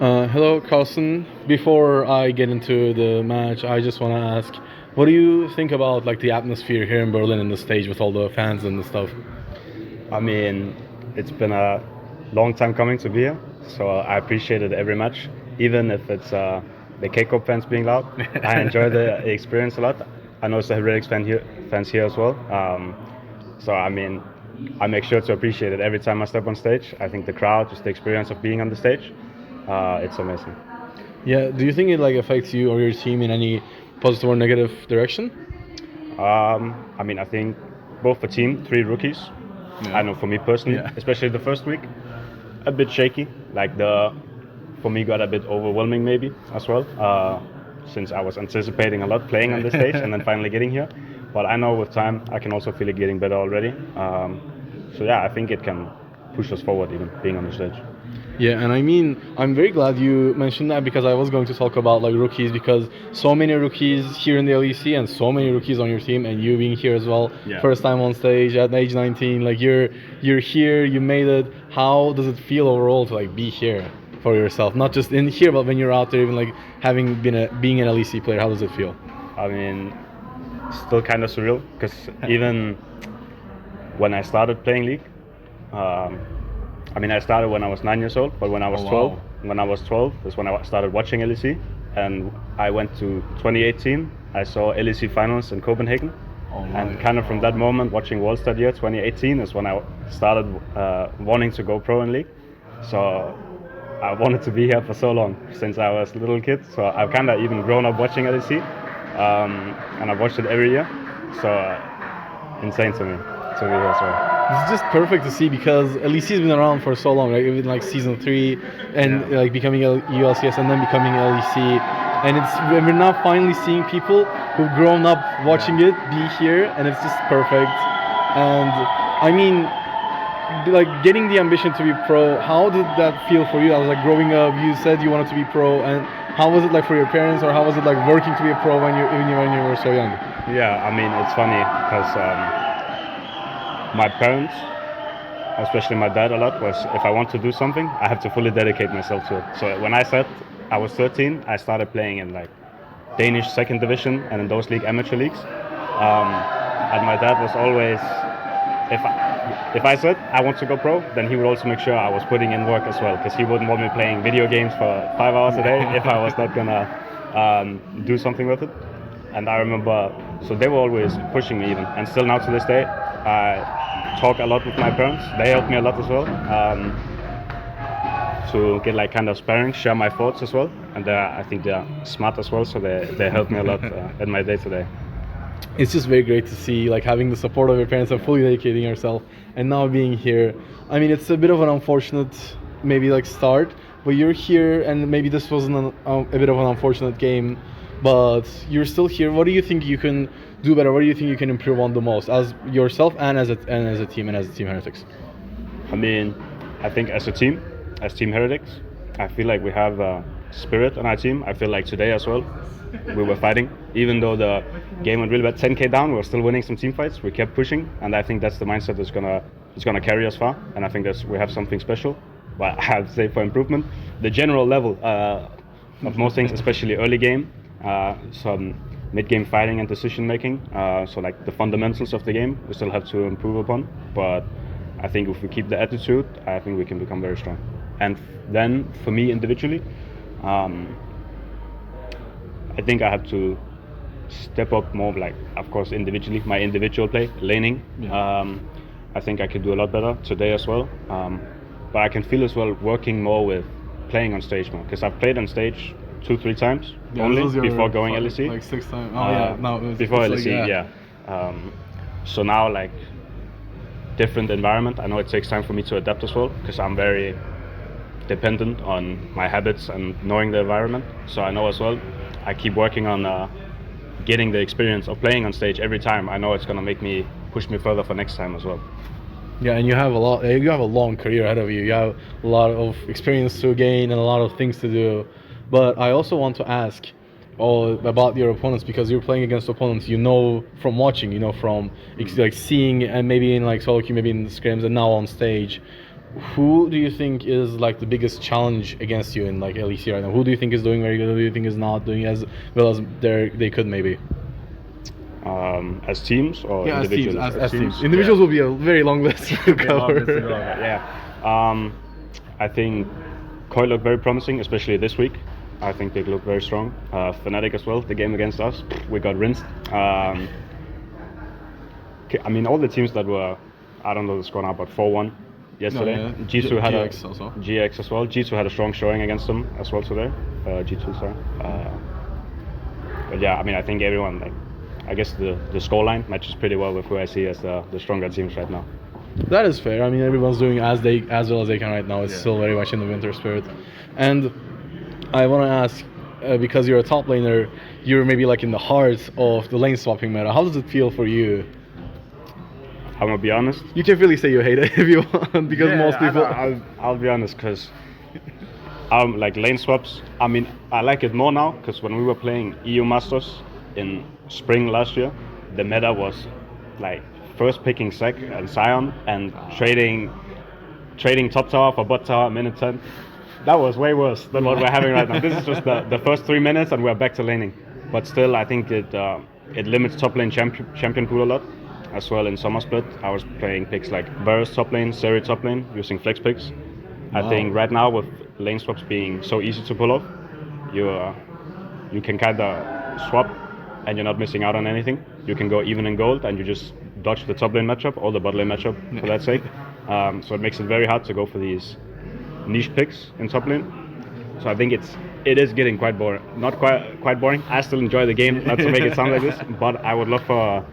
Hello, Carlsen. Before I get into the match, I just want to ask, what do you think about like the atmosphere here in Berlin and the stage with all the fans and the stuff? I mean, it's been a long time coming to be here, so I appreciated every match, even if it's the K-Cup fans being loud. I enjoy the experience a lot. I know the Heretics fans here as well. So I mean, I make sure to appreciate it every time I step on stage. I think the crowd, just the experience of being on the stage, it's amazing. Yeah. Do you think it like affects you or your team in any positive or negative direction? I mean, I think both the team, three rookies. I know for me personally, Yeah. especially the first week, a bit shaky. Like for me, got a bit overwhelming maybe as well, since I was anticipating a lot playing on this stage and then finally getting here. But I know with time, I can also feel it getting better already. So yeah, I think it can push us forward even being on the stage. Yeah, and I mean, I'm very glad you mentioned that because I was going to talk about like rookies because so many rookies here in the LEC and so many rookies on your team and you being here as well, Yeah. first time on stage at age 19, like you're here, you made it. How does it feel overall to like be here for yourself? Not just in here, but when you're out there, even like having been being an LEC player, how does it feel? I mean, still kind of surreal because even when I started playing League, um, I mean, I started when I was 9 years old, but when I was Oh, 12, wow. when I was 12 is when I started watching LEC, and I went to 2018. I saw LEC finals in Copenhagen, and kind of from that moment, watching World year 2018 is when I started wanting to go pro in League. So I wanted to be here for so long since I was a little kid. So I've kind of even grown up watching LEC, and I've watched it every year. So insane to me to be here as well. It's just perfect to see because LEC has been around for so long, like even like season 3, and Yeah. like becoming a ULCS and then becoming LEC, and we're now finally seeing people who've grown up watching it be here, and it's just perfect. And I mean, like getting the ambition to be pro, how did that feel for you? I was like growing up, you said you wanted to be pro, and how was it like for your parents, or how was it like working to be a pro when you were so young? Yeah, I mean, it's funny because my parents, especially my dad, a lot was if I want to do something, I have to fully dedicate myself to it. So when I said I was 13, I started playing in like Danish second division and in those league amateur leagues. And my dad was always, if I said I want to go pro, then he would also make sure I was putting in work as well, because he wouldn't want me playing video games for 5 hours a day if I was not gonna do something with it. And I remember, so they were always pushing me even, and still now to this day, I talk a lot with my parents. They help me a lot as well, to get like kind of sparring, share my thoughts as well. And I think they're smart as well, so they help me a lot in my day to day. It's just very great to see like having the support of your parents and fully dedicating yourself and now being here. I mean, it's a bit of an unfortunate maybe like start, but you're here and maybe this wasn't a bit of an unfortunate game, but you're still here. What do you think you can do better? What do you think you can improve on the most as yourself and as a team and as a team Heretics? I mean, I think as a team, as Team Heretics, I feel like we have spirit on our team. I feel like today as well, we were fighting. Even though the game went really bad, 10k down, we were still winning some team fights. We kept pushing, and I think that's the mindset that's gonna carry us far. And I think we have something special. But I have to say for improvement, the general level of most things, especially early game, some mid-game fighting and decision making. So like the fundamentals of the game, we still have to improve upon. But I think if we keep the attitude, I think we can become very strong. And then for me individually, I think I have to step up more, like of course individually, my individual play, laning. Yeah. I think I could do a lot better today as well. But I can feel as well working more with playing on stage more, because I've played on stage 2-3 times only before going LEC. Like 6 times. Oh yeah, no, Before LEC, yeah. So now like different environment. I know it takes time for me to adapt as well, because I'm very dependent on my habits and knowing the environment. So I know as well, I keep working on getting the experience of playing on stage every time. I know it's gonna push me further for next time as well. Yeah, and you have a long career ahead of you. You have a lot of experience to gain and a lot of things to do. But I also want to ask all about your opponents, because you're playing against opponents you know from watching, you know from like seeing, and maybe in like solo queue, maybe in the scrims, and now on stage. who do you think is like the biggest challenge against you in like LEC right now? Who do you think is doing very good? Who do you think is not doing as well as they could maybe? As teams or Yeah, individuals? as teams. Individuals will be a very long list to cover. Yeah. I think Koi looked very promising, especially this week. I think they look very strong. Fnatic as well. The game against us, we got rinsed. I mean, all the teams that were, I don't know the score now, but 4-1 yesterday. No, yeah. G2 had GX also. GX as well. G2 had a strong showing against them as well today. G2, sorry. But yeah, I mean, I think everyone, like, I guess the scoreline matches pretty well with who I see as the stronger teams right now. That is fair. I mean, everyone's doing as well as they can right now. It's still very much in the winter spirit. And I want to ask, because you're a top laner, you're maybe like in the heart of the lane swapping meta. How does it feel for you? I'm gonna be honest. You can really say you hate it if you want, because most people. I'll be honest, because like lane swaps. I mean, I like it more now because when we were playing EU Masters in spring last year, the meta was like first picking Sec and Sion and trading top tower for bot tower minute 10. That was way worse than what we're having right now. This is just the first 3 minutes and we're back to laning. But still, I think it limits top lane champion pool a lot. As well in summer split, I was playing picks like Varus top lane, Seri top lane, using flex picks. I think right now with lane swaps being so easy to pull off, you can kind of swap and you're not missing out on anything. You can go even in gold and you just dodge the top lane matchup or the bot lane matchup for that sake. So it makes it very hard to go for these niche picks in top lane. So I think it is getting quite boring. Not quite boring. I still enjoy the game, not to make it sound like this, but I would love for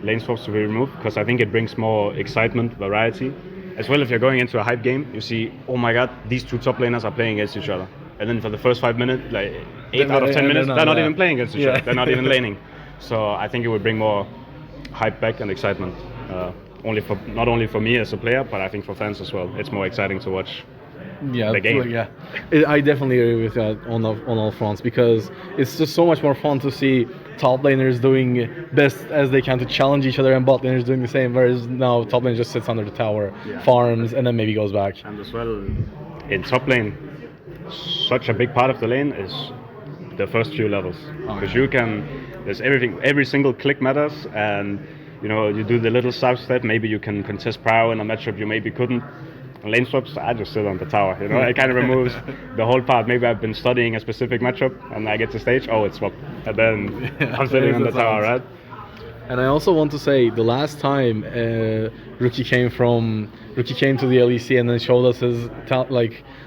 lane swaps to be removed because I think it brings more excitement, variety. As well, if you're going into a hype game, you see, oh my god, these two top laners are playing against each other. And then for the first 5 minutes, like 8 out of 10 minutes, they're not even playing against each other. They're not even laning. So I think it would bring more hype back and excitement. Not only for me as a player, but I think for fans as well. It's more exciting to watch the game. Yeah, I definitely agree with that on all fronts because it's just so much more fun to see top laners doing best as they can to challenge each other and bot laners doing the same, whereas now top lane just sits under the tower, farms, and then maybe goes back. And as well, in top lane, such a big part of the lane is the first few levels. Because there's everything, every single click matters, and you do the little sub step, maybe you can contest Prow in a matchup you maybe couldn't. Lane swaps, I just sit on the tower, it kind of removes the whole part. Maybe I've been studying a specific matchup and I get to stage, oh, it's swapped, and then I'm sitting on the tower, right? And I also want to say, the last time Rookie came to the LEC and then showed us his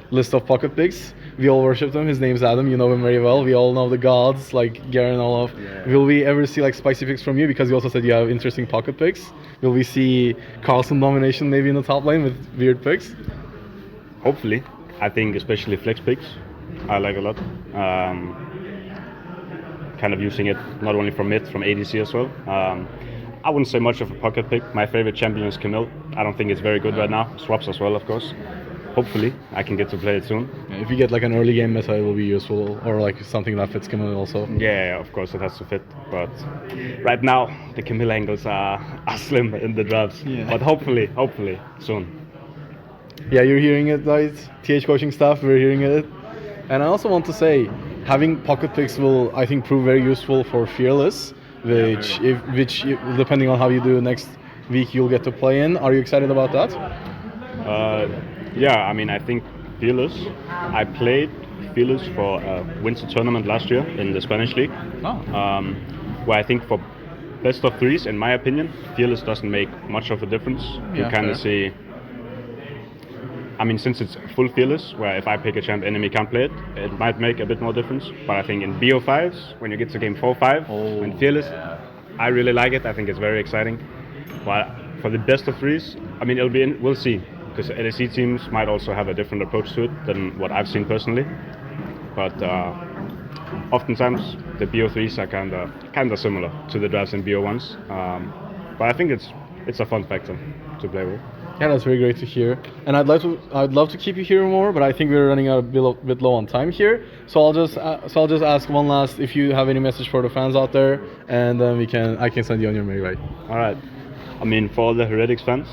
list of pocket picks, we all worshipped him. His name's Adam, you know him very well. We all know the gods like Garen and Olaf. Will we ever see like spicy picks from you? Because you also said you have interesting pocket picks. Will we see Carlsen domination maybe in the top lane with weird picks? Hopefully. I think especially flex picks I like a lot. Kind of using it not only from mid, from ADC as well. I wouldn't say much of a pocket pick. My favorite champion is Camille. I don't think it's very good right now. Swaps as well, of course. Hopefully, I can get to play it soon. If you get like an early game meta, it will be useful, or like something that fits Camille also. Yeah, of course it has to fit. But right now, the Camille angles are slim in the drafts. But hopefully, soon. Yeah, you're hearing it, guys. TH coaching staff, we're hearing it. And I also want to say, having pocket picks will, I think, prove very useful for Fearless, which depending on how you do next week, you'll get to play in. Are you excited about that? Yeah, I mean, I think Fearless. I played Fearless for a winter tournament last year in the Spanish league, where I think for best of threes, in my opinion, Fearless doesn't make much of a difference. You kind of see. I mean, since it's full Fearless, where if I pick a champ, enemy can't play it, it might make a bit more difference. But I think in BO5s, when you get to game 4-5, when Fearless, I really like it. I think it's very exciting. But for the best of threes, I mean, we'll see. Because LEC teams might also have a different approach to it than what I've seen personally. But oftentimes the BO3s are kind of similar to the drafts in BO1s. But I think it's a fun factor to play with. Yeah, that's very great to hear. And I'd love to keep you here more, but I think we're running out a bit low on time here. So I'll just ask one last, if you have any message for the fans out there, and then I can send you on your merry way. All right. I mean, for all the Heretics fans,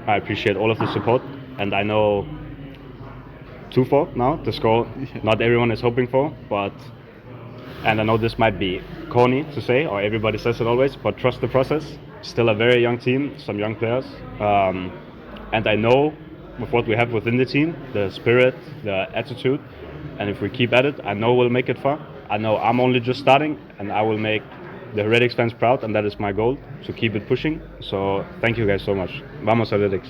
I appreciate all of the support. and I know 2-4 now, the score not everyone is hoping for, but and I know this might be corny to say, or everybody says it always, but trust the process. Still a very young team, some young players, and I know with what we have within the team, the spirit, the attitude, and if we keep at it, I know we'll make it far. I know I'm only just starting, and I will make the Heretics fans proud, and that is my goal, to keep it pushing. So thank you guys so much. Vamos Heretics.